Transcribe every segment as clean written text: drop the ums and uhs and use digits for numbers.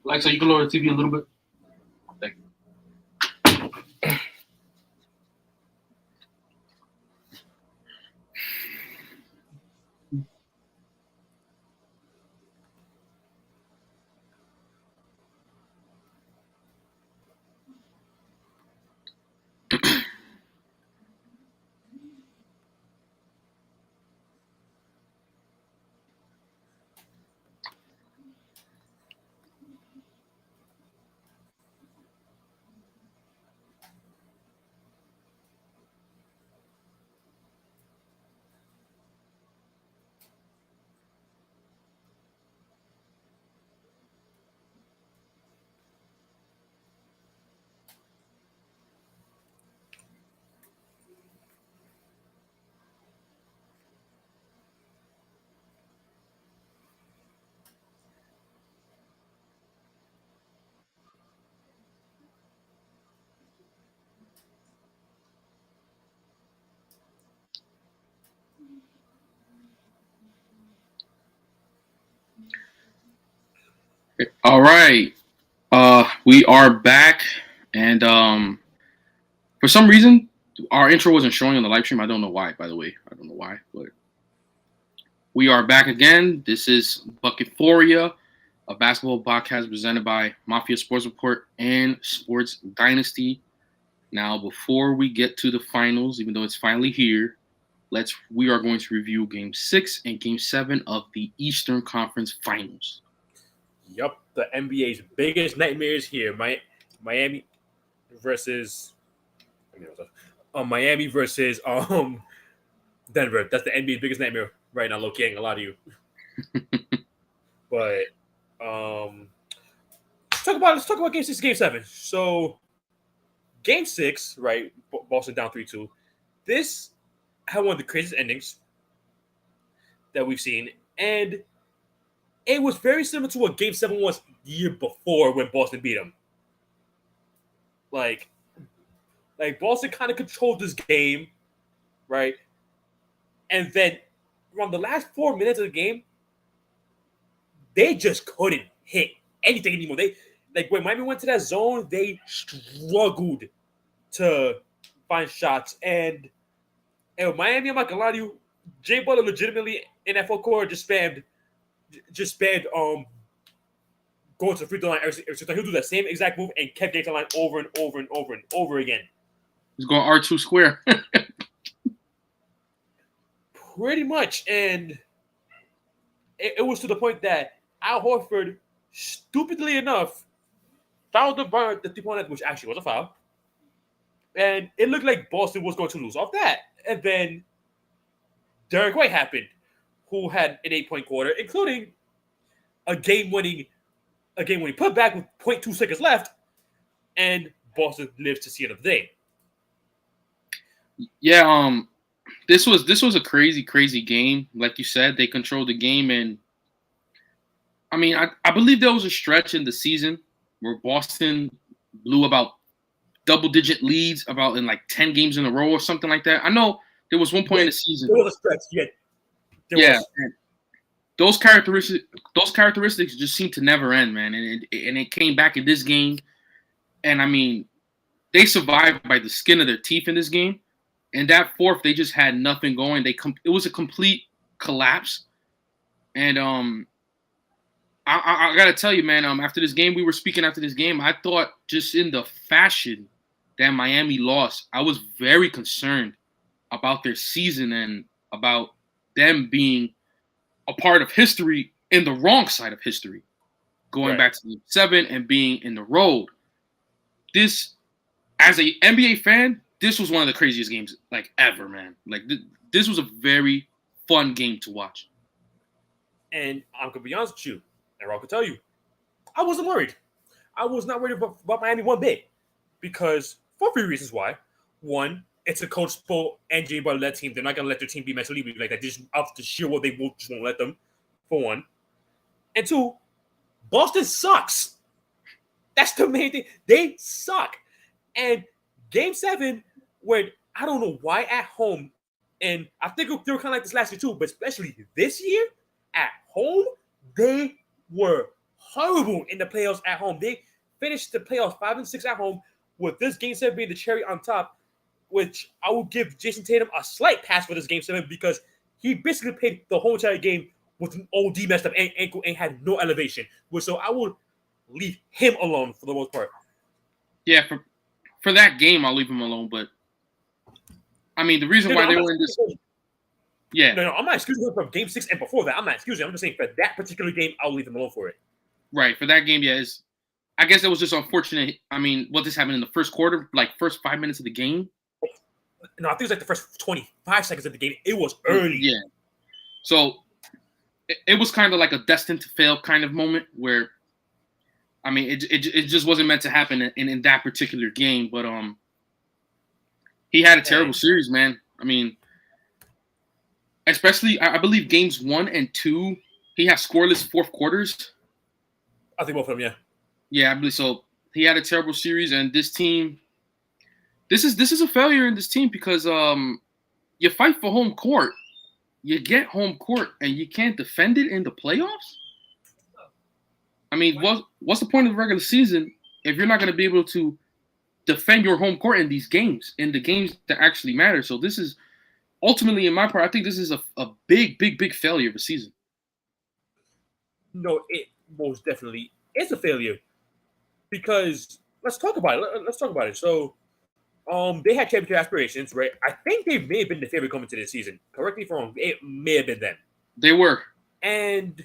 Alexa, you can lower the TV a little bit. Thank you. All right. We are back, and for some reason, our intro wasn't showing on the live stream. I don't know why. By the way, I don't know why, but we are back again. This is Bucketphoria, a basketball podcast presented by Mafia Sports Report and Sports Dynasty. Now, before we get to the finals, even though it's finally here, we are going to review Game 6 and Game 7 of the Eastern Conference Finals. Yup, the NBA's biggest nightmare is here. Miami versus Miami versus Denver. That's the NBA's biggest nightmare right now. Locating a lot of you, but let's talk about Game 6, Game 7. So, Game 6, right? Boston down 3-2. This had one of the craziest endings that we've seen, and it was very similar to what Game 7 was the year before when Boston beat them. Like Boston kind of controlled this game, right? And then around the last 4 minutes of the game, they just couldn't hit anything anymore. When Miami went to that zone, they struggled to find shots. And Miami, I'm not gonna lie to you, Jay Butler legitimately in that full quarter just spammed going to the free throw line every time. He'll do that same exact move and kept getting to the line over and over and over and over again. He's going R2 square. Pretty much. And it was to the point that Al Horford, stupidly enough, fouled the 3-point, which actually was a foul. And it looked like Boston was going to lose off that. And then Derek White happened, who had an 8-point quarter, including a game-winning putback with 0.2 seconds left, and Boston lives to see another day. Yeah, this was a crazy game. Like you said, they controlled the game, and I mean, I believe there was a stretch in the season where Boston blew about double-digit leads about in like 10 games in a row or something like that. I know there was one point in the season. There was a stretch, yeah. Those characteristics just seem to never end, man. And it came back in this game. And I mean, they survived by the skin of their teeth in this game. And that fourth, they just had nothing going. It was a complete collapse. And I gotta tell you, man. After this game, we were speaking after this game. I thought just in the fashion that Miami lost, I was very concerned about their season and about them being a part of history in the wrong side of history, going back to Game 7 and being in the road. This, as an NBA fan, this was one of the craziest games like ever, man. Like this was a very fun game to watch. And I'm gonna be honest with you, and Raul can tell you, I wasn't worried. I was not worried about Miami one bit, because for 3 reasons why. One, it's a coach Spo and Jay Butler led team. They're not gonna let their team be mentally weak like that. Just out to sheer will, they just won't let them. For one, and two, Boston sucks. That's the main thing. They suck. And Game 7, when I don't know why at home, and I think they were kind of like this last year too, but especially this year at home, they were horrible in the playoffs at home. They finished the playoffs 5-6 at home, with this game 7 being the cherry on top, which I will give Jason Tatum a slight pass for this game 7 because he basically played the whole entire game with an OD messed up ankle and had no elevation. So I would leave him alone for the most part. Yeah, for that game, I'll leave him alone. But I mean, the reason why they were in this, yeah, no, I'm not excusing him from game 6 and before that. I'm not excusing him. I'm just saying for that particular game, I'll leave him alone for it. Right, for that game, yeah, I guess it was just unfortunate. I mean, what this happened in the first quarter, like first 5 minutes of the game. No, I think it was like the first 25 seconds of the game. It was early. Yeah. So it was kind of like a destined to fail kind of moment where, I mean, it just wasn't meant to happen in that particular game. But he had a terrible series, man. I mean, especially I believe games 1 and 2, he had scoreless fourth quarters. I think both of them, yeah. Yeah, I believe so. He had a terrible series, and this team, this is a failure in this team because you fight for home court, you get home court, and you can't defend it in the playoffs. I mean, what's the point of the regular season if you're not going to be able to defend your home court in these games, in the games that actually matter? So this is ultimately, in my part, I think this is a big failure of a season. No, it most definitely is a failure because let's talk about it. So, they had championship aspirations, right? I think they may have been the favorite coming to this season. Correct me if I'm wrong. It may have been them. They were. And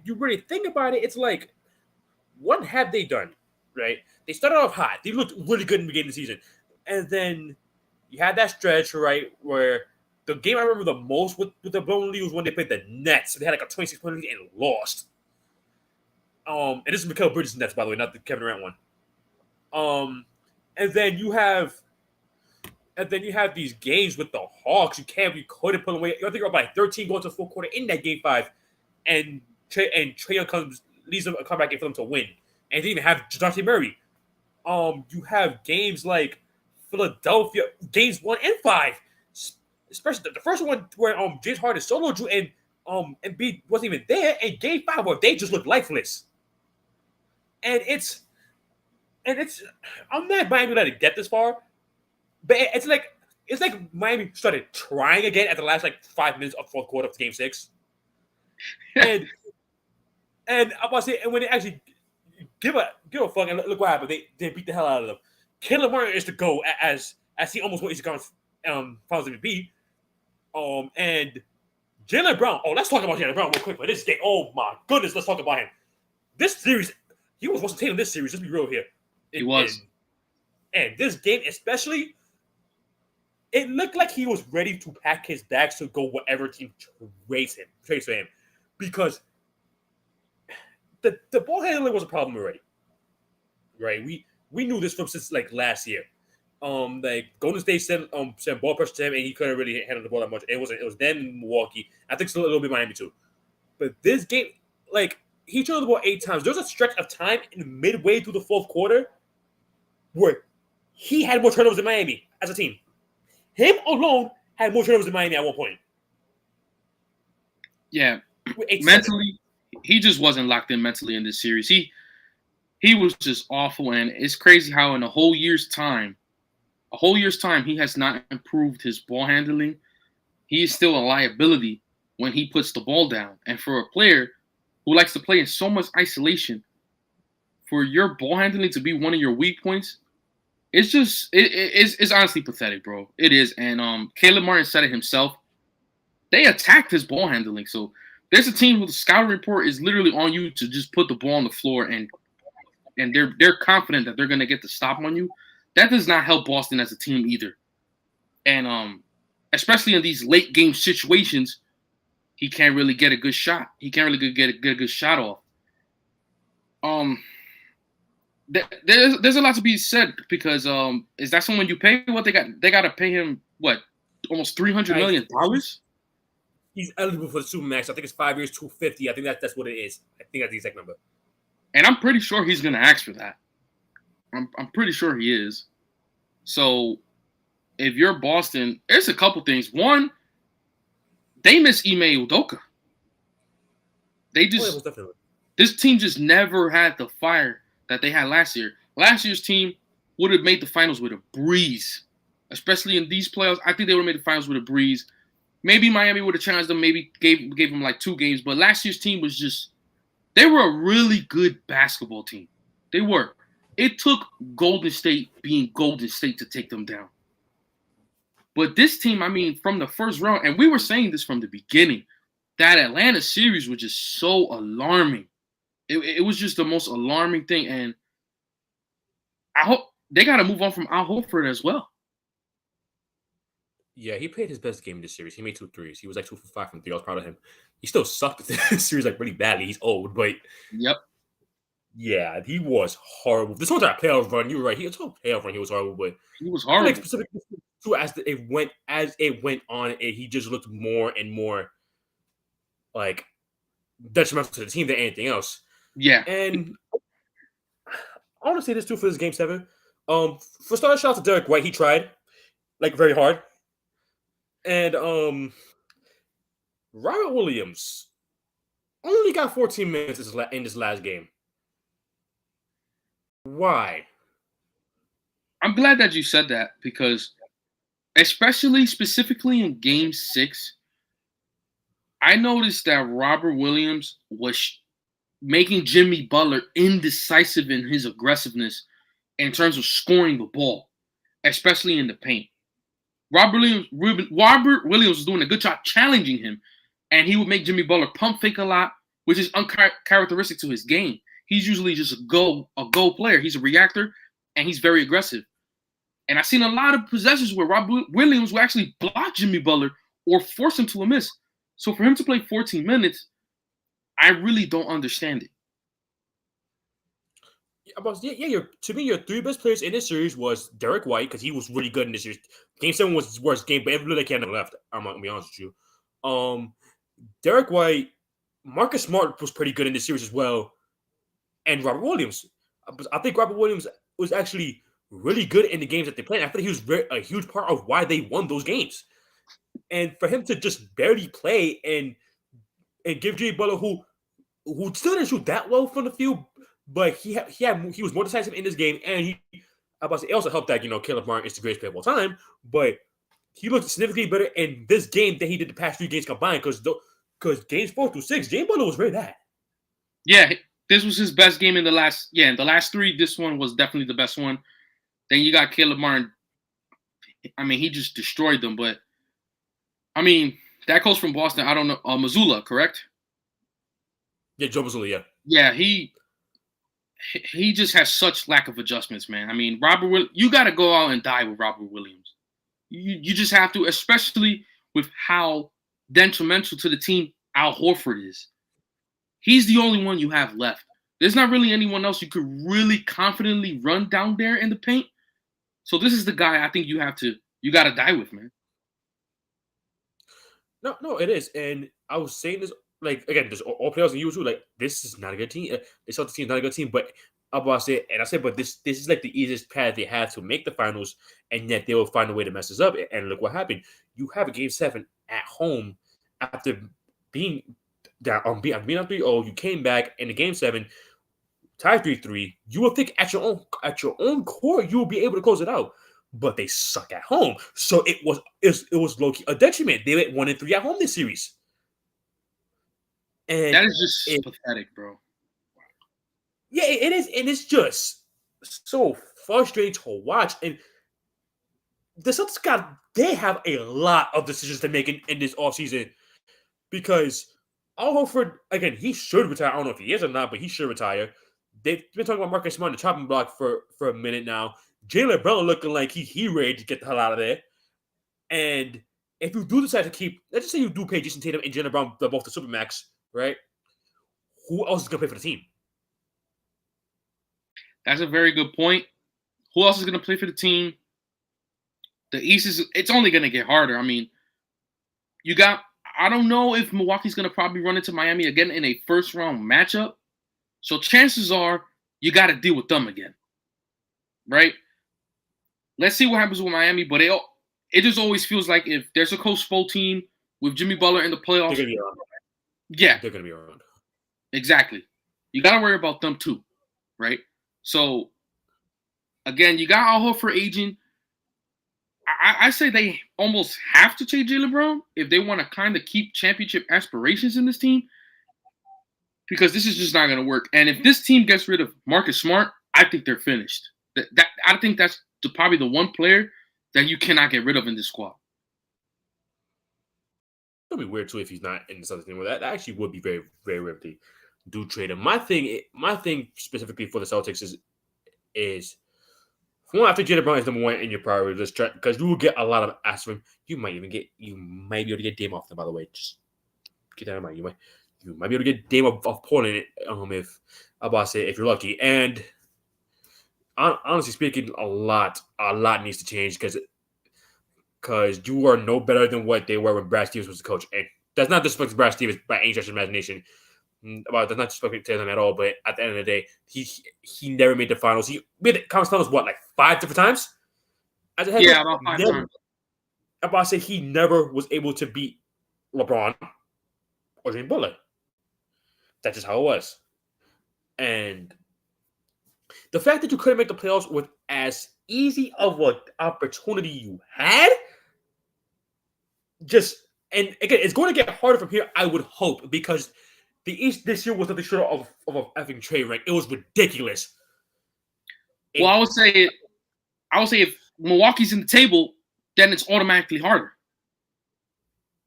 you really think about it, it's like, what have they done, right? They started off hot. They looked really good in the beginning of the season. And then you had that stretch, right, where the game I remember the most with the blown lead was when they played the Nets. They had like a 26-point lead and lost. And this is Mikal Bridges' Nets, by the way, not the Kevin Durant one. And then you have these games with the Hawks. You couldn't put away. I think you're up by 13 going to the fourth quarter in that game 5, and Trae Young leads them a comeback game for them to win. And they even have Dejounte Murray. You have games like Philadelphia, games 1 and 5, especially the first one where James Harden solo drew and Embiid wasn't even there, and game 5 where they just looked lifeless. And it's I'm mad Miami let it get this far, but it's like Miami started trying again at the last like 5 minutes of fourth quarter of game 6, and I'm about to say, and when they actually give a fuck and look what happened, they beat the hell out of them. Caleb Martin is to go as he almost won Eastern Conference Finals MVP, and Jaylen Brown. Oh, let's talk about Jaylen Brown real quick. But this game, oh my goodness, let's talk about him. This series, he was Tatum this series. Let's be real here. He was. And this game especially, it looked like he was ready to pack his bags to go whatever team trades for him. Because the ball handling was a problem already. Right? We knew this from since like last year. Like Golden State sent ball pressure to him and he couldn't really handle the ball that much. It was then Milwaukee. I think still a little bit Miami too. But this game, like, he turned the ball 8 times. There was a stretch of time in midway through the fourth quarter where he had more turnovers than Miami as a team. Him alone had more turnovers than Miami at one point. Yeah. Mentally, he just wasn't locked in mentally in this series. He was just awful, and it's crazy how in a whole year's time, he has not improved his ball handling. He is still a liability when he puts the ball down. And for a player who likes to play in so much isolation, for your ball handling to be one of your weak points, it's honestly pathetic, bro. It is. And Caleb Martin said it himself. They attacked his ball handling. So there's a team with a scouting report is literally on you to just put the ball on the floor, and they're confident that they're gonna get the stop on you. That does not help Boston as a team either. And especially in these late game situations, he can't really get a good shot. He can't really get a good shot off. There's a lot to be said because is that someone you pay? What they got to pay him? What, almost $300 million? He's eligible for the Supermax. I think it's 5 years, $250. I think that's what it is. I think that's the exact number. And I'm pretty sure he's gonna ask for that. I'm pretty sure he is. So if you're Boston, there's a couple things. One, they miss Ime Udoka. They Oh, yeah, just most definitely. this team just never had the fire that they had last year. Last year's team would have made the finals with a breeze, especially in these playoffs. I think they would have made the finals with a breeze. Maybe Miami would have challenged them. Maybe gave them like 2 games. But last year's team was just they were a really good basketball team. They were. It took Golden State being Golden State to take them down. But this team, I mean, from the first round, and we were saying this from the beginning, that Atlanta series was just so alarming. It was just the most alarming thing. And I hope they got to move on from Al Horford as well. Yeah, he played his best game in this series. He made 2 threes. He was like 2 for 5 from 3. I was proud of him. He still sucked this series like really badly. He's old, but Yep. yeah, he was horrible. This one's a playoff run. You were right. He was a playoff run. He was horrible, but He was I feel horrible. like specifically too, as it went on, he just looked more and more like detrimental to the team than anything else. Yeah. And I want to say this too for this game 7. For starters, shout out to Derek White. He tried like very hard. And Robert Williams only got 14 minutes in this last game. Why? I'm glad that you said that because specifically in game 6, I noticed that Robert Williams was making Jimmy Butler indecisive in his aggressiveness in terms of scoring the ball, especially in the paint. Robert Williams was doing a good job challenging him, and he would make Jimmy Butler pump fake a lot, which is uncharacteristic to his game. He's usually just a go player. He's a reactor, and he's very aggressive. And I've seen a lot of possessions where Robert Williams will actually block Jimmy Butler or force him to a miss. So for him to play 14 minutes, I really don't understand it. To me, your 3 best players in this series was Derek White because he was really good in this series. Game 7 was his worst game, but every little can left. I'm gonna be honest with you. Derek White, Marcus Smart was pretty good in this series as well, and Robert Williams. I think Robert Williams was actually really good in the games that they played. I think he was a huge part of why they won those games. And for him to just barely play and give Jimmy Butler, who still didn't shoot that well from the field, but he was more decisive in this game, and it also helped that Caleb Martin is the greatest player of all time, but he looked significantly better in this game than he did the past 3 games combined. Because games 4 through 6, Jimmy Butler was very bad. Yeah, this was his best game in the last 3. This one was definitely the best one. Then you got Caleb Martin. I mean, he just destroyed them. But I mean, that coach from Boston, I don't know, Mazzulla, correct? Yeah, Joe Mazzulla, yeah. Yeah, he just has such lack of adjustments, man. I mean, you got to go out and die with Robert Williams. You just have to, especially with how detrimental to the team Al Horford is. He's the only one you have left. There's not really anyone else you could really confidently run down there in the paint. So this is the guy I think you got to die with, man. No, it is. And I was saying this, like, again, there's all players in usual, like, this is not a good team. This other team is not a good team, but I said, but this is like the easiest path they have to make the finals, and yet they will find a way to mess us up. And look what happened. You have a game 7 at home after being down on being up 3-0. You came back in the game 7, tied 3-3. You will think at your own core you will be able to close it out, but they suck at home. So it was low-key a detriment. They went 1-3 at home this series. And that is just pathetic, bro. Yeah, it is, and it's just so frustrating to watch. And the Celtics they have a lot of decisions to make in this offseason because Al Horford, again, he should retire. I don't know if he is or not, but he should retire. They've been talking about Marcus Smart on the chopping block for a minute now. Jalen Brown looking like he ready to get the hell out of there. And if you do decide to keep, let's just say you do pay Jason Tatum and Jalen Brown both the Supermax, right? Who else is going to play for the team? That's a very good point. Who else is going to play for the team? The East it's only going to get harder. I mean, I don't know if Milwaukee's going to probably run into Miami again in a first-round matchup. So chances are you got to deal with them again, right? Let's see what happens with Miami. But it just always feels like if there's a Coach Spo team with Jimmy Butler in the playoffs, they're going to be around. Yeah, they're going to be around. Exactly. You got to worry about them too, right? So again, you got Al Horford aging. I say they almost have to trade Jaylen Brown if they want to kind of keep championship aspirations in this team, because this is just not going to work. And if this team gets rid of Marcus Smart, I think they're finished. I think that's probably the one player that you cannot get rid of in this squad. It'll be weird too if he's not in this other team. That actually would be very, very weird if they do trade him. My thing specifically for the Celtics is one, I think Jaylen Brown is number one in your priority list because you will get a lot of asks from him. You might be able to get Dame off them, by the way. Just keep that in mind. You might be able to get Dame off Portland if you're lucky. And honestly speaking, a lot needs to change because you are no better than what they were when Brad Stevens was the coach. And that's not disrespect to Brad Stevens by any stretch of imagination. That's not disrespect to him at all. But at the end of the day, he never made the finals. He made the conference finals, like 5 different times? As a head coach, about 5 times. I'm about to say he never was able to beat LeBron or Jimmy Butler. That's just how it was. And the fact that you couldn't make the playoffs with as easy of an opportunity you had, and again, it's going to get harder from here, I would hope, because the East this year was nothing short of a effing trade rank. It was ridiculous. Well, I would say if Milwaukee's in the table, then it's automatically harder.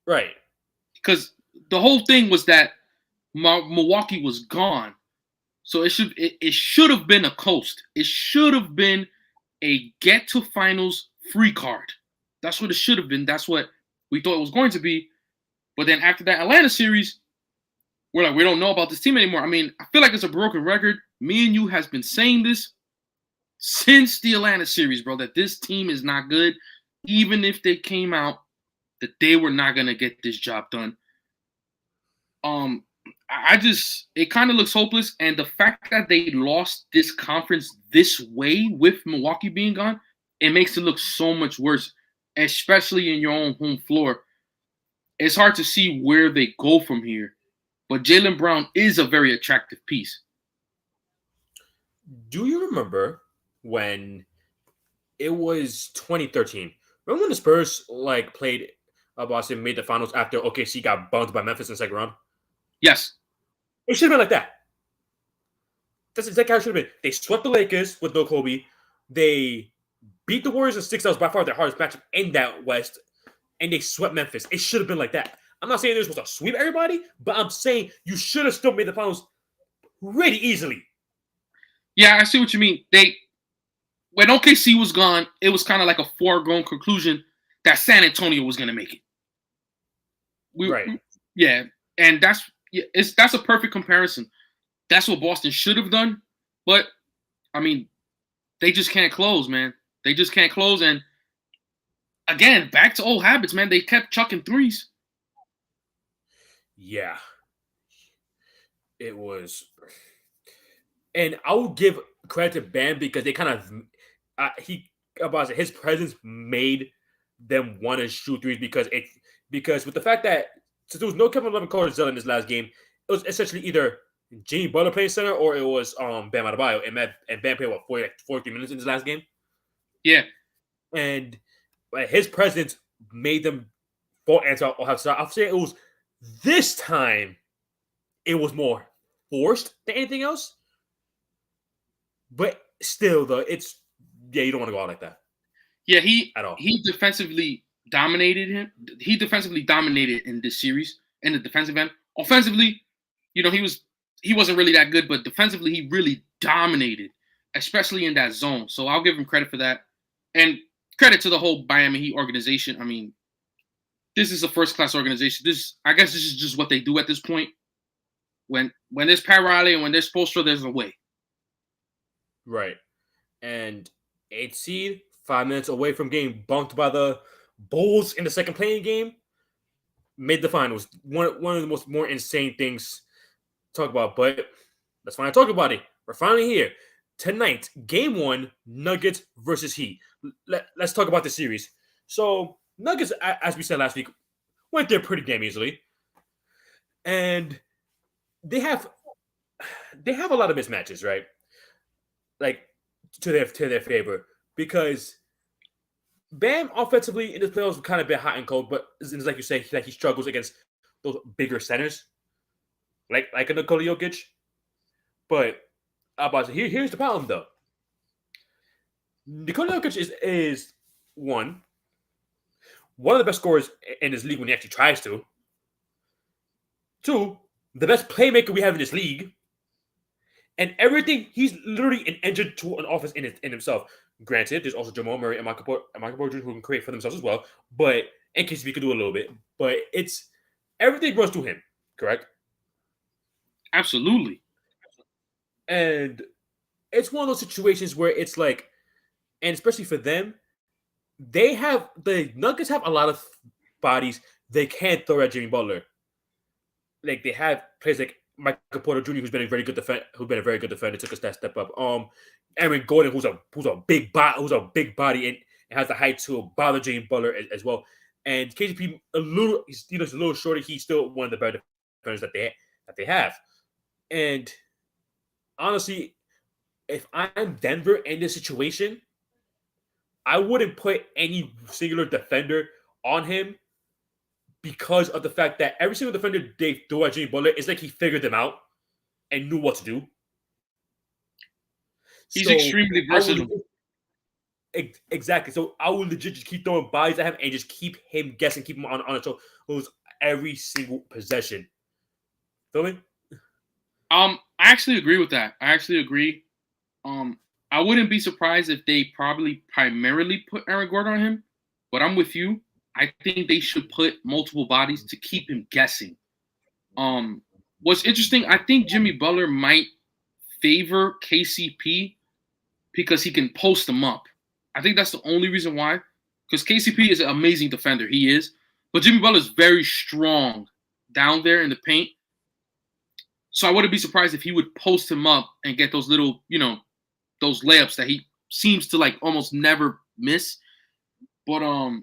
Right. Because the whole thing was that Milwaukee was gone. So it should have been a coast. It should have been a get to finals free card. That's what it should have been. That's what we thought it was going to be. But then after that Atlanta series, we're like, we don't know about this team anymore. I mean, I feel like it's a broken record. Me and you has been saying this since the Atlanta series, bro, that this team is not good. Even if they came out, that they were not going to get this job done. It kind of looks hopeless. And the fact that they lost this conference this way with Milwaukee being gone, it makes it look so much worse, especially in your own home floor. It's hard to see where they go from here. But Jaylen Brown is a very attractive piece. Do you remember when it was 2013? Remember when the Spurs played Boston, made the finals after OKC got bumped by Memphis in the second round? Yes. It should have been like that. That's exactly how it should have been. They swept the Lakers with no Kobe. They beat the Warriors in 6. That was by far their hardest matchup in that West. And they swept Memphis. It should have been like that. I'm not saying they're supposed to sweep everybody, but I'm saying you should have still made the finals really easily. Yeah, I see what you mean. When OKC was gone, it was kind of like a foregone conclusion that San Antonio was going to make it. Right. Yeah, and that's a perfect comparison. That's what Boston should have done, but I mean, they just can't close, man. They just can't close, and again, back to old habits, man. They kept chucking threes. Yeah, it was, and I will give credit to Bam because they kind of his presence made them want to shoot threes because with the fact that since there was no Kevin Love and Carter in this last game, it was essentially either Jimmy Butler playing center or it was Bam Adebayo, and Bam played 43 minutes in this last game. Yeah, and his presence made them fall and I'll say it was this time. It was more forced than anything else, but still, though, you don't want to go out like that. Yeah, he defensively dominated him. He defensively dominated in this series in the defensive end. Offensively, he wasn't really that good, but defensively he really dominated, especially in that zone. So I'll give him credit for that, and credit to the whole Miami Heat organization. I mean, this is a first-class organization. I guess this is just what they do at this point. When there's Pat Riley and when there's Spoelstra, there's a way. Right. And 8th seed, 5 minutes away from getting bumped by the Bulls in the second playing game, made the finals. One of the more insane things to talk about, but let's finally talk about it. We're finally here. Tonight, game 1, Nuggets versus Heat. Let's talk about the series. So, Nuggets, as we said last week, went there pretty damn easily. And they have they have a lot of mismatches, right? Like to their favor because Bam offensively in the playoffs have kind of been hot and cold, but it's like you say, like he struggles against those bigger centers, like a Nikola Jokic. But here's the problem though. Nikola Jokic is one of the best scorers in this league when he actually tries to. Two, the best playmaker we have in this league. And everything, he's literally an engine to an offense in himself. Granted, there's also Jamal Murray and Michael Porter who can create for themselves as well. But in case we could do a little bit. But it's everything runs through him, correct? Absolutely. And it's one of those situations where it's like, and especially for them, the Nuggets have a lot of bodies they can't throw at Jimmy Butler. Like they have players like Michael Porter Jr., who's been a very good defender, took a step up. Aaron Gordon, who's a big body and has the height to bother Jimmy Butler as well. And KCP he's a little shorter. He's still one of the better defenders that they have. And honestly, if I'm Denver in this situation, I wouldn't put any singular defender on him because of the fact that every single defender they threw at Jimmy Butler, it's like he figured them out and knew what to do. He's extremely versatile. Exactly. So I would legit just keep throwing bodies at him and just keep him guessing, keep him on his toes every single possession. Feel me? I actually agree with that. I actually agree. I wouldn't be surprised if they probably primarily put Aaron Gordon on him, but I'm with you. I think they should put multiple bodies to keep him guessing. What's interesting, I think Jimmy Butler might favor KCP because he can post him up. I think that's the only reason why. Because KCP is an amazing defender. He is. But Jimmy Butler is very strong down there in the paint. So I wouldn't be surprised if he would post him up and get those little, those layups that he seems to like almost never miss. But I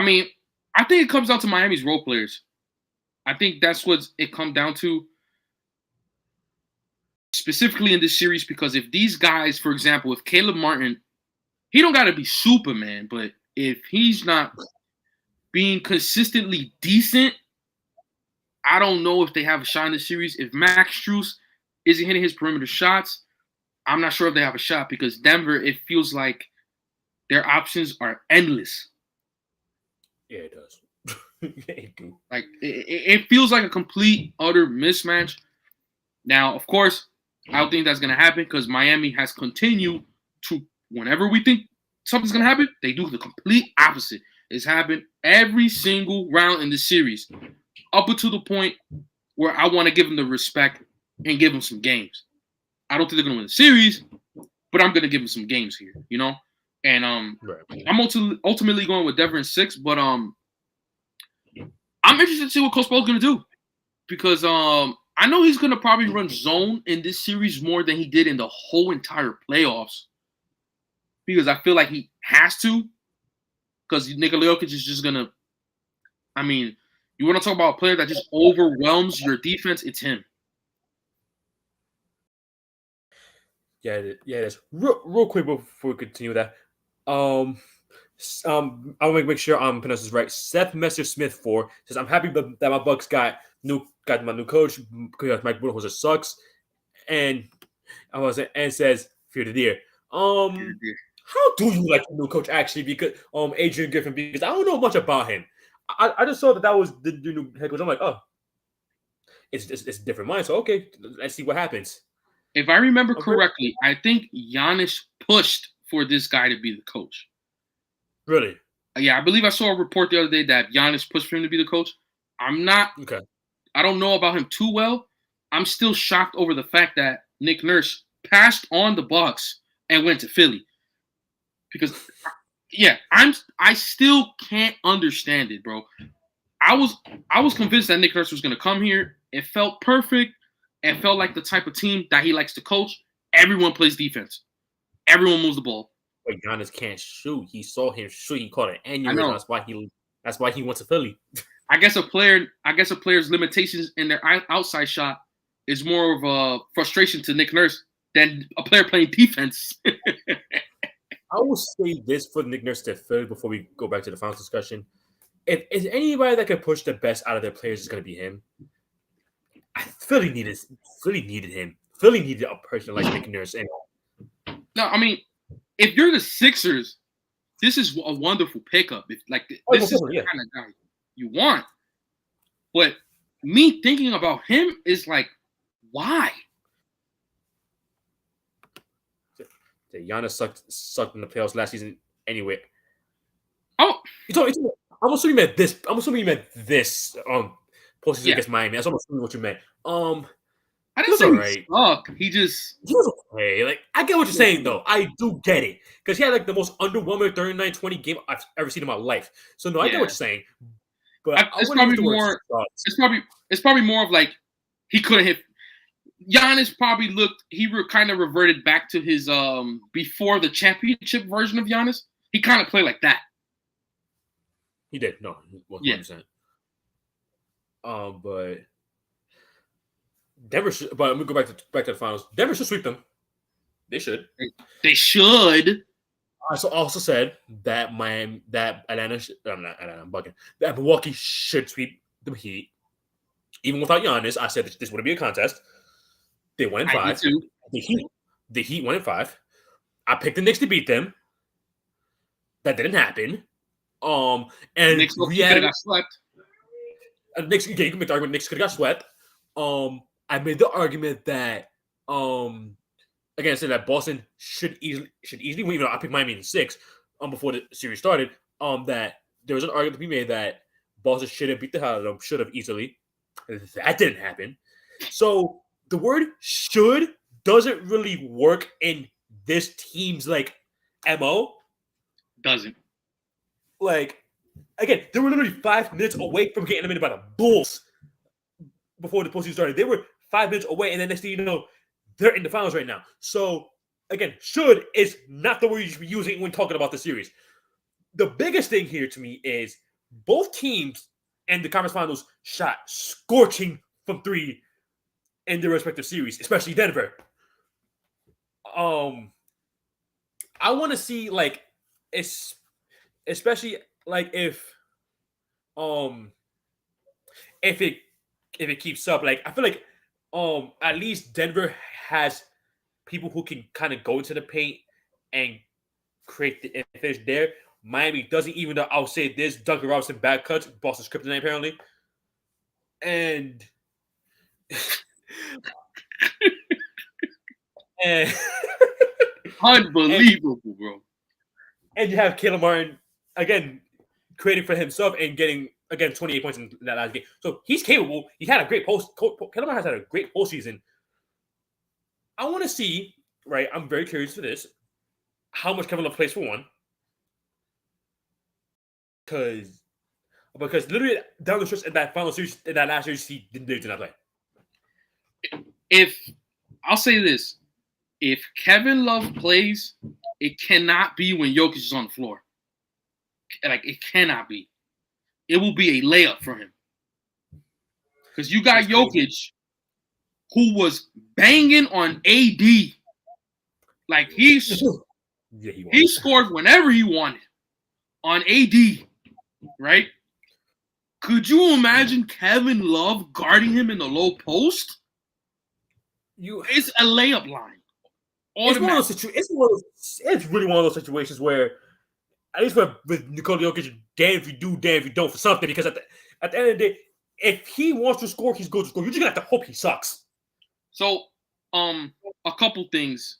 think it comes down to Miami's role players. I think that's what it comes down to specifically in this series, because if these guys, for example, if Caleb Martin, he don't got to be Superman, but if he's not being consistently decent, I don't know if they have a shot in this series. If Max Strus isn't hitting his perimeter shots, I'm not sure if they have a shot because Denver, it feels like their options are endless. Yeah, it does. Like it feels like a complete, utter mismatch. Now, of course, I don't think that's going to happen because Miami has continued to, whenever we think something's going to happen, they do the complete opposite. It's happened every single round in the series, up until the point where I want to give them the respect and give them some games. I don't think they're going to win the series, but I'm going to give them some games here, And right. I'm ultimately going with Denver in 6, but I'm interested to see what Coach Spo's going to do because I know he's going to probably run zone in this series more than he did in the whole entire playoffs because I feel like he has to because Nikola Jokic is just going to – you want to talk about a player that just overwhelms your defense, it's him. Yeah, it is. Real quick before we continue with that. I'll make sure I'm pronouncing this right. Seth Messer-Smith 4 says, I'm happy that my Bucks got my new coach. Mike Budenholzer sucks. And says, fear the deer. How do you like the new coach actually? Because Adrian Griffin, because I don't know much about him. I just saw that was the new head coach. I'm like, oh, it's a different mind. So okay, let's see what happens. If I remember correctly, I think Giannis pushed for this guy to be the coach. Really? Yeah, I believe I saw a report the other day that Giannis pushed for him to be the coach. I'm not okay. I don't know about him too well. I'm still shocked over the fact that Nick Nurse passed on the Bucks and went to Philly. Because I still can't understand it, bro. I was convinced that Nick Nurse was going to come here. It felt perfect. It felt like the type of team that he likes to coach. Everyone plays defense. Everyone moves the ball. But Giannis can't shoot. He saw him shoot. He caught an aneurysm. That's why he went to Philly. I guess a player's limitations in their outside shot is more of a frustration to Nick Nurse than a player playing defense. I will say this for Nick Nurse to Philly before we go back to the finals discussion. If anybody that can push the best out of their players is going to be him. Philly needed him. Philly needed a person like Nick Nurse. And no, I mean, if you're the Sixers, this is a wonderful pickup. If this is the kind of guy you want. But me thinking about him is like, why? Giannis sucked in the playoffs last season anyway. Oh, I'm assuming you meant this. Postseason against Miami. That's almost what you meant. I didn't say he sucked. He was okay. Like, I get what you're saying though. I do get it because he had like the most underwhelming 39-20 game I've ever seen in my life. So no, I get what you're saying. But it's probably more. It's probably more of like he couldn't hit. Giannis probably looked. He kind of reverted back to his before the championship version of Giannis. He kind of played like that. He did. No, 100%. But Denver should. But let me go back to the finals. Denver should sweep them. They should. They should. I also said that that Milwaukee should sweep the Heat. Even without Giannis, I said this wouldn't be a contest. They won in 5. The Heat won in 5. I picked the Knicks to beat them. That didn't happen. And Knicks could have got swept. Knicks, you can make the argument Knicks could have got swept. I made the argument that again, I said that Boston should easily win. Even though I picked Miami in 6 before the series started. That there was an argument to be made that Boston should have beat the hell out of them, should have easily. That didn't happen. So the word "should" doesn't really work in this team's like MO. Doesn't. Like, again, they were literally 5 minutes away from getting eliminated by the Bulls before the postseason started. They were 5 minutes away, and then next thing you know, they're in the finals right now. So, again, should is not the word you should be using when talking about the series. The biggest thing here to me is both teams in the conference finals shot scorching from 3 in their respective series, especially Denver. I want to see, like, especially like if it keeps up, like I feel like at least Denver has people who can kind of go into the paint and create the finish there. Miami doesn't, even though I'll say this, Duncan Robinson bad cuts, Boston's kryptonite apparently. And and unbelievable, bro. And you have Caleb Martin again creating for himself and getting again 28 points in that last game. So he's capable. He had a great post. Caleb Martin has had a great postseason. I want to see, right? I'm very curious for this. How much Kevin Love plays for one? Because literally down the stretch in that final series, in that last series, he did not play. If I'll say this, if Kevin Love plays, it cannot be when Jokic is on the floor. Like, it cannot be. It will be a layup for him. Because you got Jokic, who was banging on AD. Like, he scored whenever he wanted on AD, right? Could you imagine Kevin Love guarding him in the low post? It's a layup line. It's really one of those situations where, at least with Nikola Jokic, damn if you do, damn if you don't for something. Because at the end of the day, if he wants to score, he's going to score. You're just gonna have to hope he sucks. So, a couple things.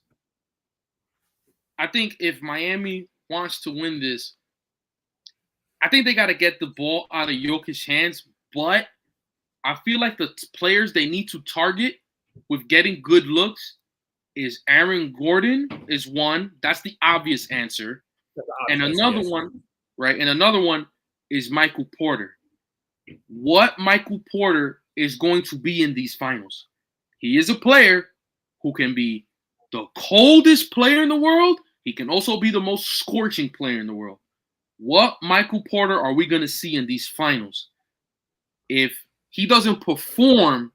I think if Miami wants to win this, I think they got to get the ball out of Jokic's hands. But I feel like the players they need to target with getting good looks is Aaron Gordon is one. That's the obvious answer. And another one, right? And another one is Michael Porter. What Michael Porter is going to be in these finals? He is a player who can be the coldest player in the world. He can also be the most scorching player in the world. What Michael Porter are we going to see in these finals? If he doesn't perform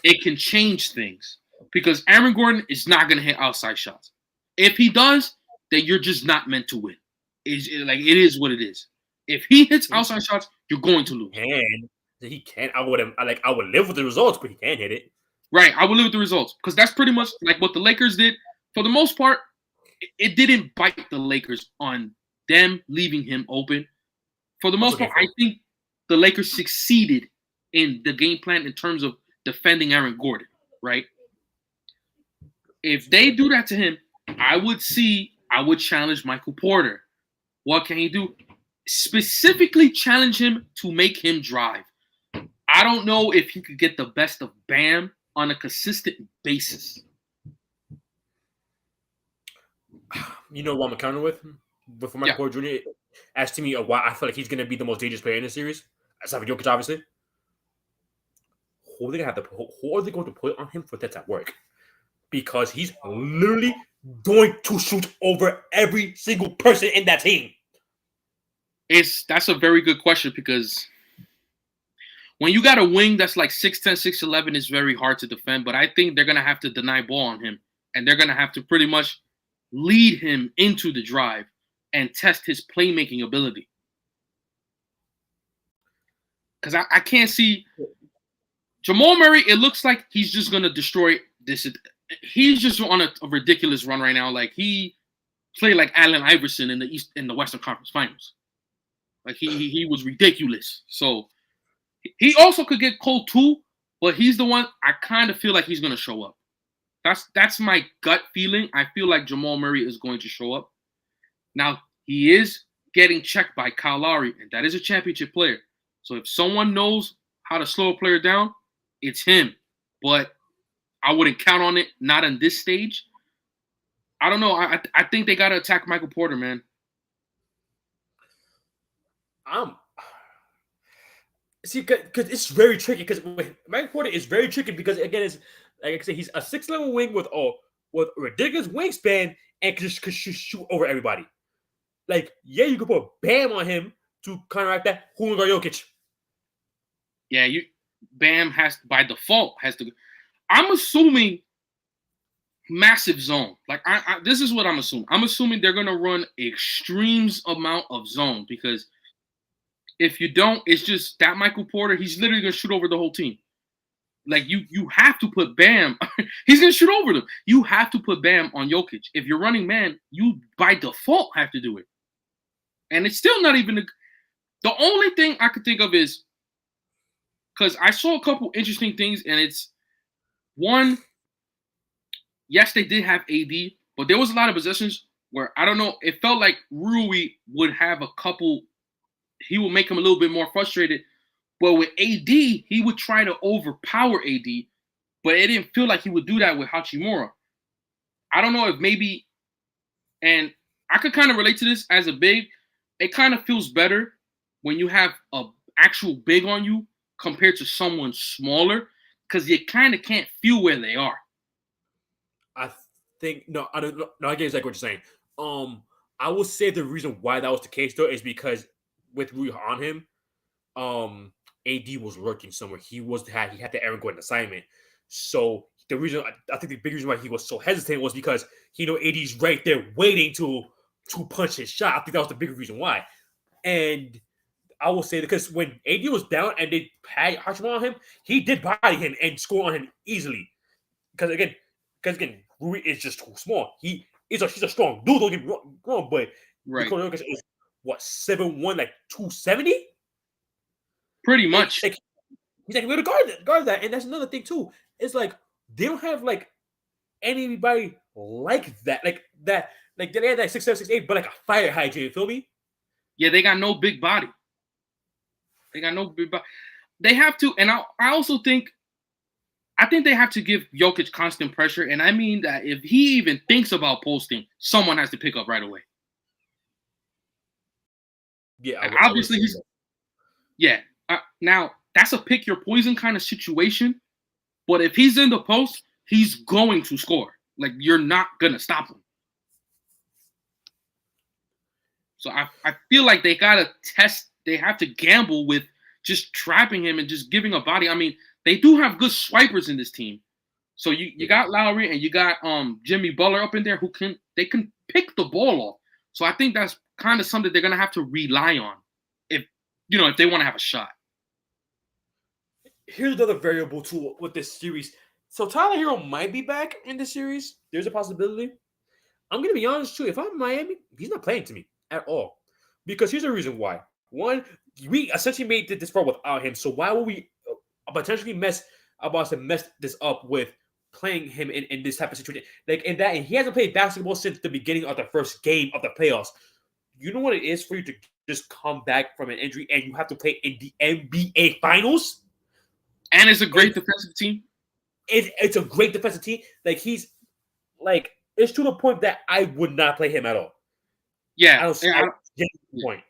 it can change things because Aaron Gordon is not going to hit outside shots. If he does, then you're just not meant to win. It is what it is. If he hits outside shots, you're going to lose. He can. I would live with the results, but he can't hit it. Right. I will live with the results because that's pretty much like what the Lakers did. For the most part, it didn't bite the Lakers on them leaving him open. For the most part, I think the Lakers succeeded in the game plan in terms of defending Aaron Gordon, right? If they do that to him, I would challenge Michael Porter. What can he do? Specifically challenge him to make him drive. I don't know if he could get the best of Bam on a consistent basis. You know what I'm counter with? For Michael Porter Jr., as to me, why I feel like he's going to be the most dangerous player in the series, aside from Jokic, obviously. Who are they going to put on him for that to work? Because he's literally going to shoot over every single person in that team. That's a very good question because when you got a wing that's like 6'10", 6'11", it's very hard to defend. But I think they're going to have to deny ball on him. And they're going to have to pretty much lead him into the drive and test his playmaking ability. Because I can't see Jamal Murray. It looks like he's just going to destroy this. He's just on a ridiculous run right now. Like he played like Allen Iverson in the Western Conference Finals. Like he was ridiculous. So he also could get cold too, but he's the one I kind of feel like he's going to show up. That's my gut feeling. I feel like Jamal Murray is going to show up. Now, he is getting checked by Kyle Lowry, and that is a championship player. So if someone knows how to slow a player down, it's him. But I wouldn't count on it, not on this stage. I don't know. I think they got to attack Michael Porter, man. See, because it's very tricky. Because Michael Porter is very tricky because, again, it's like I said, he's a 6'11" wing with a ridiculous wingspan and can just shoot over everybody. Like, yeah, you could put Bam on him to counteract that. Who will guard Jokic? Yeah, Bam by default has to. I'm assuming massive zone. Like this is what I'm assuming. I'm assuming they're gonna run extremes amount of zone because if you don't, it's just that Michael Porter. He's literally gonna shoot over the whole team. Like you have to put Bam. He's gonna shoot over them. You have to put Bam on Jokic. If you're running man, you by default have to do it. And it's still not even the only thing I could think of is because I saw a couple interesting things, and it's one. Yes, they did have AD, but there was a lot of possessions where I don't know. It felt like Rui would have a couple. He would make him a little bit more frustrated. But with AD, he would try to overpower AD, but it didn't feel like he would do that with Hachimura. I don't know if maybe, and I could kind of relate to this as a big. It kind of feels better when you have an actual big on you compared to someone smaller because you kind of can't feel where they are. I think no, I don't know. No, I get exactly what you're saying. I will say the reason why that was the case though is because with Rui on him, AD was lurking somewhere. He had the Aaron Gordon assignment. So the reason I think the big reason why he was so hesitant was because he know AD's right there waiting to punch his shot. I think that was the big reason why. And I will say because when AD was down and they had Hachimura on him, he did body him and score on him easily. Because again, Rui is just too small. He's a strong dude. Don't get me wrong, but right. Jokic is what 7'1", like 270. Pretty much. Like, he's like able to guard that, and that's another thing too. It's like they don't have like anybody like that, like that. Like they had that 6'7", 6'8", but like a fire hydrant. You feel me? Yeah, they got no big body. They have to, and I also think. I think they have to give Jokic constant pressure, and I mean that if he even thinks about posting, someone has to pick up right away. Yeah, obviously he's. Yeah, now that's a pick your poison kind of situation, but if he's in the post, he's going to score. Like you're not gonna stop him. So I feel like they gotta test. They have to gamble with just trapping him and just giving a body. I mean, they do have good swipers in this team. So you got Lowry and you got Jimmy Butler up in there who can pick the ball off. So I think that's kind of something they're gonna have to rely on if they want to have a shot. Here's another variable too with this series. So Tyler Hero might be back in the series. There's a possibility. I'm gonna be honest too. If I'm Miami, he's not playing to me at all. Because here's the reason why. One, we essentially made this far without him. So why would we potentially mess this up with playing him in this type of situation? Like in that, and he hasn't played basketball since the beginning of the first game of the playoffs. You know what it is for you to just come back from an injury and you have to play in the NBA Finals? And it's a great defensive team. It's a great defensive team. Like it's to the point that I would not play him at all. Yeah, I get the point.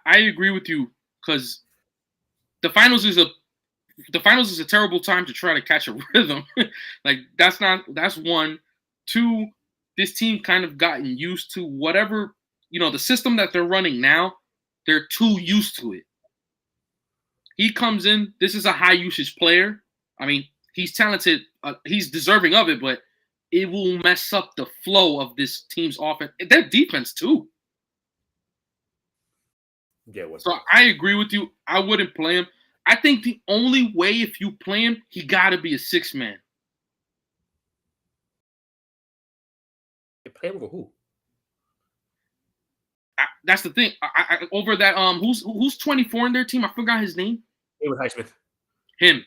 I agree with you because the finals is a terrible time to try to catch a rhythm. Like that's one. Two, this team kind of gotten used to whatever, the system that they're running now. They're too used to it. He comes in. This is a high usage player. I mean, he's talented. He's deserving of it, but it will mess up the flow of this team's offense. Their defense too. Yeah. So I agree with you. I wouldn't play him. I think the only way if you play him, he got to be a 6-man. You play him over who? That's the thing. Over that who's 24 in their team? I forgot his name. David Highsmith. Him.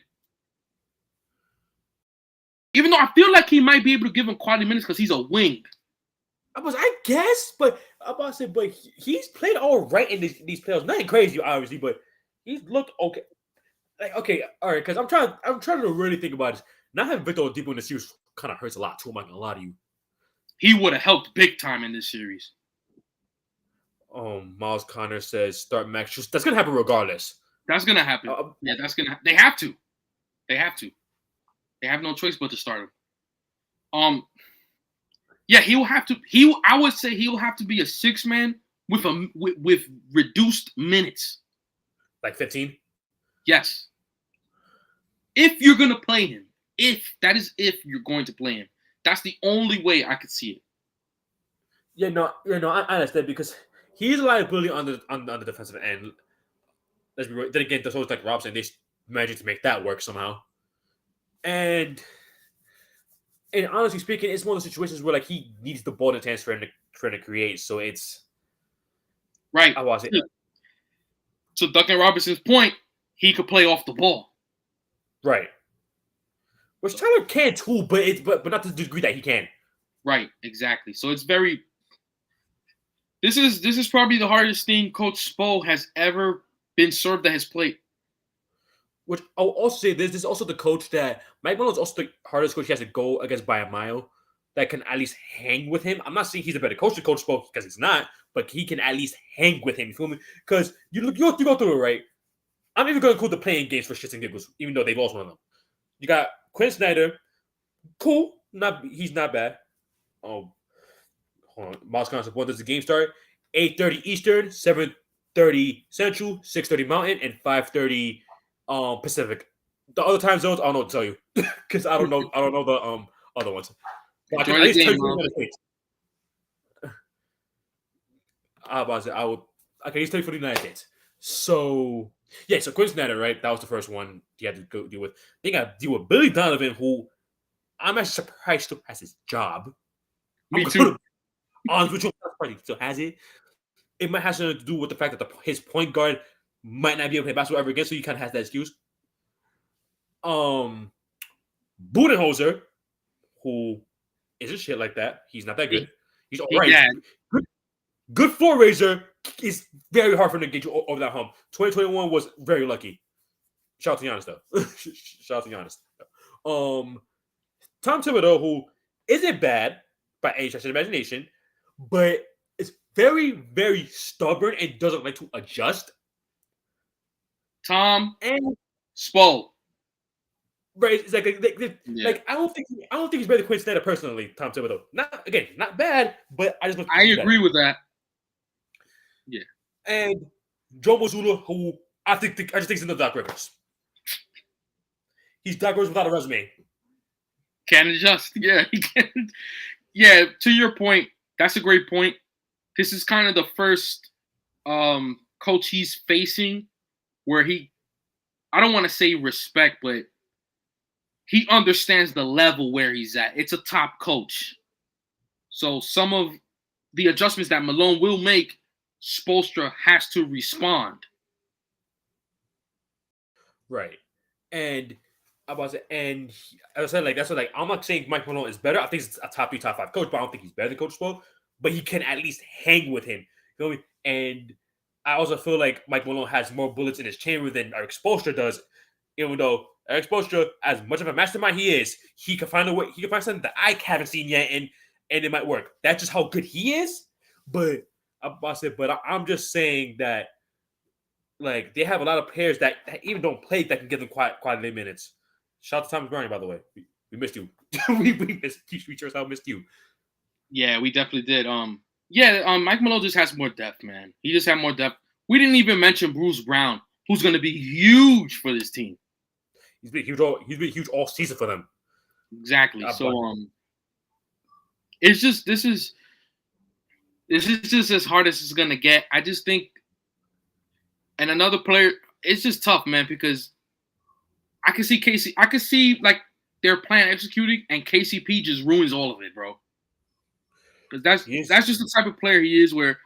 Even though I feel like he might be able to give him quality minutes because he's a wing. I guess, but I'm about to say, but he's played all right in these playoffs. Nothing crazy, obviously, but he's looked okay. Like, okay, all right, because I'm trying to really think about this. Not having Victor Oladipo in the series kind of hurts a lot too. I'm not gonna lie to you. He would have helped big time in this series. Miles Connor says start Max. That's gonna happen regardless. That's gonna happen. Yeah, that's gonna. They have to. They have to. They have no choice but to start him. Yeah, he will have to. I would say he will have to be a 6-man with reduced minutes. Like 15. Yes. If you're gonna play him, if you're going to play him, that's the only way I could see it. Yeah, no, I understand because he's a liability on the defensive end. Let's be real. Then again, there's always like Robson. They managed to make that work somehow. And honestly speaking, it's one of those situations where like he needs the ball to transfer and trying to create. So it's right. I was it. So Duncan Robinson's point, he could play off the ball. Right. Which Tyler can too, but not to the degree that he can. Right, exactly. So it's very. This is probably the hardest thing Coach Spo has ever been served that has played. Which I'll also say this is also the coach that Mike Malone's also the hardest coach he has to go against by a mile that can at least hang with him. I'm not saying he's a better coach than Coach Spo because he's not, but he can at least hang with him. You feel me? Because you go through it, right? I'm even going to include the playing games for shits and giggles, even though they've lost one of them. You got Quinn Snyder, cool. He's not bad. Hold on. Miles Connor, when does the game start? 8:30 Eastern, 7:30 Central, 6:30 Mountain, and 5:30 Pacific. The other time zones, I don't know what to tell you because I don't know the other ones. But I can at least tell you for the United States. I can at least tell you for the United States. So yeah, so Quinn Snyder, right? That was the first one he had to go deal with. They got to deal with Billy Donovan, who I'm actually surprised still has his job. Me too. Honest with you, he still has it. It might have something to do with the fact that his point guard might not be able to play basketball ever again, so he kind of has that excuse. Budenholzer, who isn't shit like that. He's not that good. He's all right. Yeah. Good floor raiser. It's very hard for him to get you over that hump. 2021 was very lucky. Shout out to Giannis, though. Shout out to Giannis. Tom Thibodeau, who isn't bad by any stretch of the imagination, but is very, very stubborn and doesn't like to adjust. Tom and Spo. Right, it's like I don't think he's better than Quinn Snyder personally. Tom Thibodeau, not bad, but I just I agree with that. Yeah, and Joe Mazzulla, who I just think he's another Doc Rivers. He's Doc Rivers without a resume. Can adjust. Yeah, he can. Yeah, to your point, that's a great point. This is kind of the first coach he's facing where I don't want to say respect, but he understands the level where he's at. It's a top coach. So some of the adjustments that Malone will make, Spoelstra has to respond. Right. And as I said, like that's what, like I'm not saying Mike Malone is better. I think he's a top 3, top 5 coach, but I don't think he's better than Coach Spo. But he can at least hang with him. You know what I mean? And I also feel like Mike Malone has more bullets in his chamber than Eric Spoelstra does. Even though Eric Spoelstra, as much of a mastermind he is, he can find a way. He can find something that I haven't seen yet, and it might work. That's just how good he is. But I'm just saying that, like, they have a lot of players that even don't play that can give them quality minutes. Shout out to Thomas Bryant, by the way. We missed you. we sure missed you. Yeah, we definitely did. Mike Malone just has more depth, man. He just had more depth. We didn't even mention Bruce Brown, who's going to be huge for this team. He's been huge all season for them. Exactly. It's just this is just as hard as it's going to get. I just think, and another player, it's just tough, man, because I can see like their plan executing, and KCP just ruins all of it, bro. Because that's just the type of player he is, where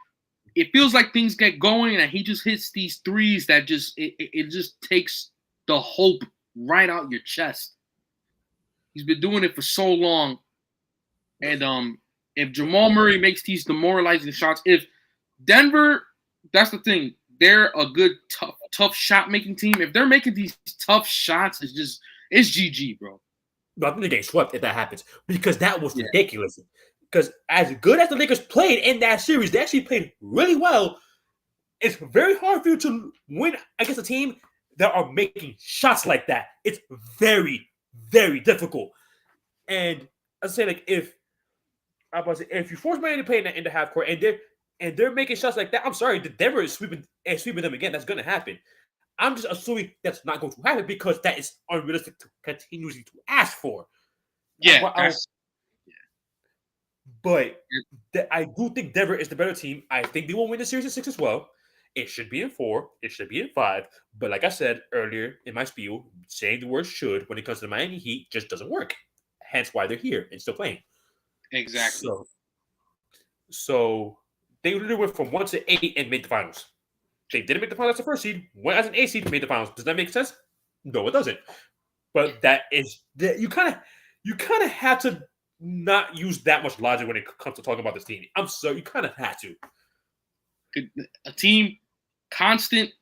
it feels like things get going and he just hits these threes that just it just takes the hope right out your chest. He's been doing it for so long, and if Jamal Murray makes these demoralizing shots, if Denver, that's the thing, they're a good tough shot making team. If they're making these tough shots, it's GG, bro. But I think they're getting swept if that happens, because that was ridiculous. Because as good as the Lakers played in that series, they actually played really well. It's very hard for you to win against a team that are making shots like that. It's very, very difficult. And I say, like, if you force Miami to play in the half court and they're making shots like that, I'm sorry, the Denver is sweeping them again. That's going to happen. I'm just assuming that's not going to happen because that is unrealistic to continuously to ask for. Yeah. But I do think Denver is the better team. I think they will win the series in 6 as well. It should be in 4. It should be in 5. But like I said earlier in my spiel, saying the word should when it comes to the Miami Heat just doesn't work. Hence why they're here and still playing. Exactly. So they literally went from 1 to 8 and made the finals. They didn't make the finals as the first seed, went as an 8 seed, made the finals. Does that make sense? No, it doesn't. But you kind of have to not use that much logic when it comes to talking about this team. I'm sorry, you kind of had to. A team constantly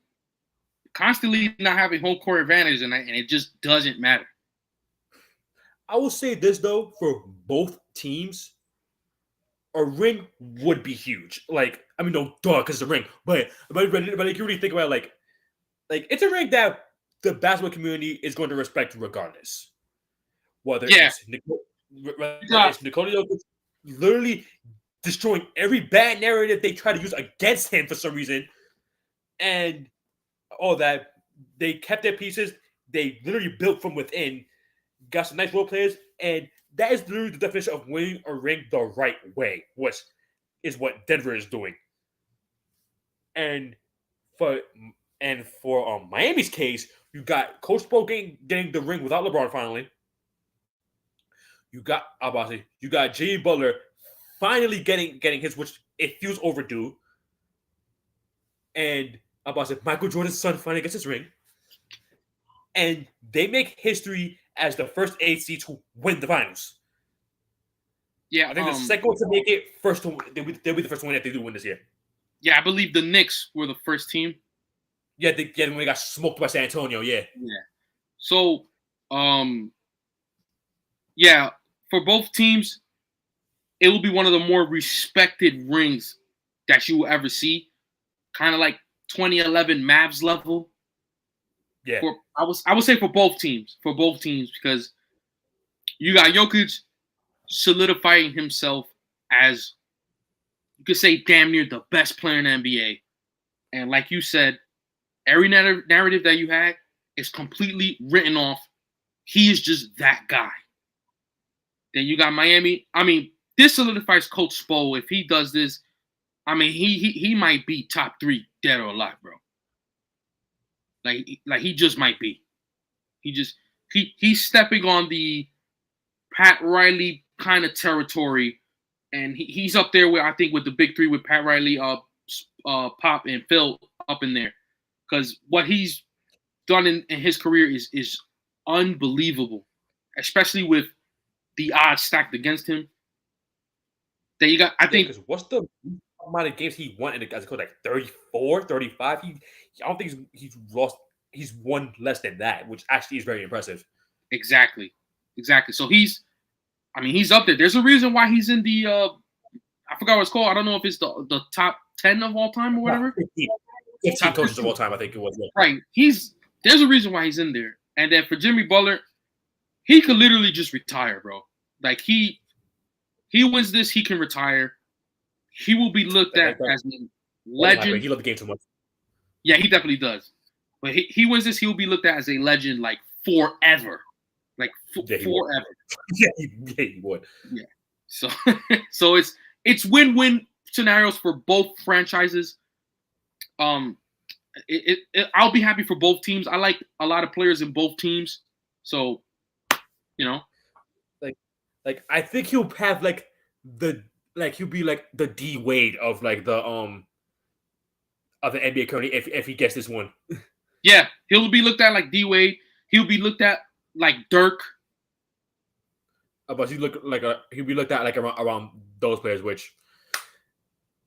not having home court advantage, and it just doesn't matter. I will say this, though, for both teams, a ring would be huge. Like, I mean, no, duh, because it's a ring. But if you really think about it, like it's a ring that the basketball community is going to respect regardless. Whether it's Nikola Jokic literally destroying every bad narrative they try to use against him for some reason, and all that, they kept their pieces. They literally built from within, got some nice role players, and that is literally the definition of winning a ring the right way, which is what Denver is doing. And for Miami's case, you got Coach Spo getting the ring without LeBron finally. You got Jimmy Butler finally getting his, which it feels overdue. And Michael Jordan's son finally gets his ring. And they make history as the first 8 seed to win the finals. Yeah, I think the second one to make it, they'll be the first one if they do win this year. Yeah, I believe the Knicks were the first team. Yeah, when they got smoked by San Antonio, yeah. So, for both teams, it will be one of the more respected rings that you will ever see. Kind of like 2011 Mavs level. Yeah. I would say for both teams, because you got Jokic solidifying himself as, you could say, damn near the best player in the NBA. And like you said, every narrative that you had is completely written off. He is just that guy. Then you got Miami. I mean, this solidifies Coach Spo. If he does this, I mean, he might be top 3 dead or alive, bro. Like he just might be. He's stepping on the Pat Riley kind of territory, and he's up there with, I think, with the big 3 with Pat Riley, Pop, and Phil up in there, because what he's done in his career is unbelievable, especially with the odds stacked against him. Then you got, I think, what's the amount of games he won in as a coach, like 34, 35? I don't think he's lost. He's won less than that, which actually is very impressive. Exactly. So he's up there. There's a reason why he's in the I forgot what it's called. I don't know if it's the top 10 of all time or whatever. 15 coaches of all time, I think it was. Right. There's a reason why he's in there. And then for Jimmy Butler, he could literally just retire, bro. Like he wins this, he can retire. He will be looked at as a legend. He loved the game too much. Yeah, he definitely does. But he wins this, he will be looked at as a legend like forever. Like forever. Yeah, he would. Yeah. So it's win-win scenarios for both franchises. I'll be happy for both teams. I like a lot of players in both teams. So, like I think he'll have he'll be like the D Wade of like the NBA currently if he gets this one. Yeah, he'll be looked at like D Wade. He'll be looked at like Dirk. But he'll be looked at like around those players, which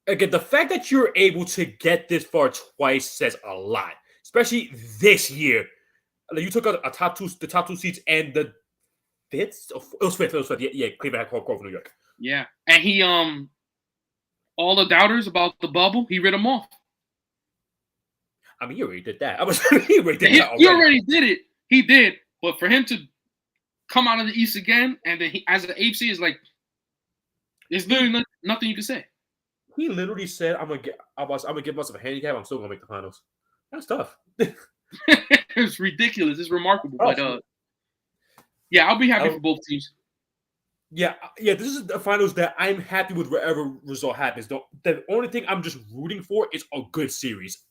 again, the fact that you're able to get this far twice says a lot, especially this year. Like you took out the top two seats and the fifth. It was fifth. Yeah, Cleveland had Corp from New York. Yeah, and he all the doubters about the bubble, he rid them off. I mean, he already did that. He already did it. He did, but for him to come out of the East again, and then he, as an AFC, is like, there's literally nothing you can say. He literally said, "I'm gonna give myself a handicap. I'm still gonna make the finals." That's tough. It's ridiculous. It's remarkable. But yeah, I'll be happy for both teams. Yeah. This is the finals that I'm happy with whatever result happens. The only thing I'm just rooting for is a good series.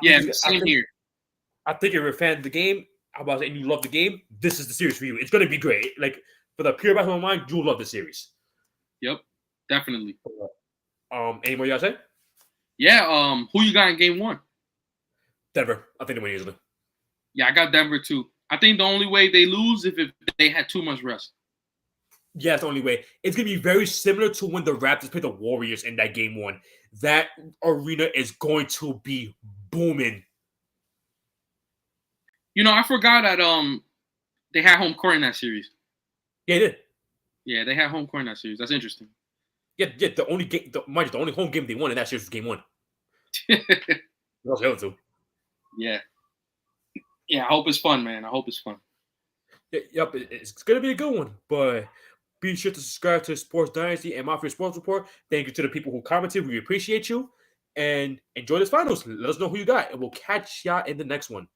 Same here. I think if you're a fan of the game, and you love the game, this is the series for you. It's gonna be great. Like for the pure basketball mind, you'll love the series. Yep, definitely. Any more you gotta say? Yeah. Who you got in game 1? Denver. I think they win easily. Yeah, I got Denver too. I think the only way they lose if they had too much rest. Yeah, that's the only way. It's going to be very similar to when the Raptors played the Warriors in that game 1. That arena is going to be booming. I forgot that they had home court in that series. Yeah, they did. Yeah, they had home court in that series. That's interesting. Yeah. The only home game they won in that series was game 1. What else to? Yeah. Yeah, I hope it's fun, man. I hope it's fun. Yep, it's going to be a good one. But be sure to subscribe to Sports Dynasty and Mafia Sports Report. Thank you to the people who commented. We appreciate you. And enjoy this finals. Let us know who you got. And we'll catch y'all in the next one.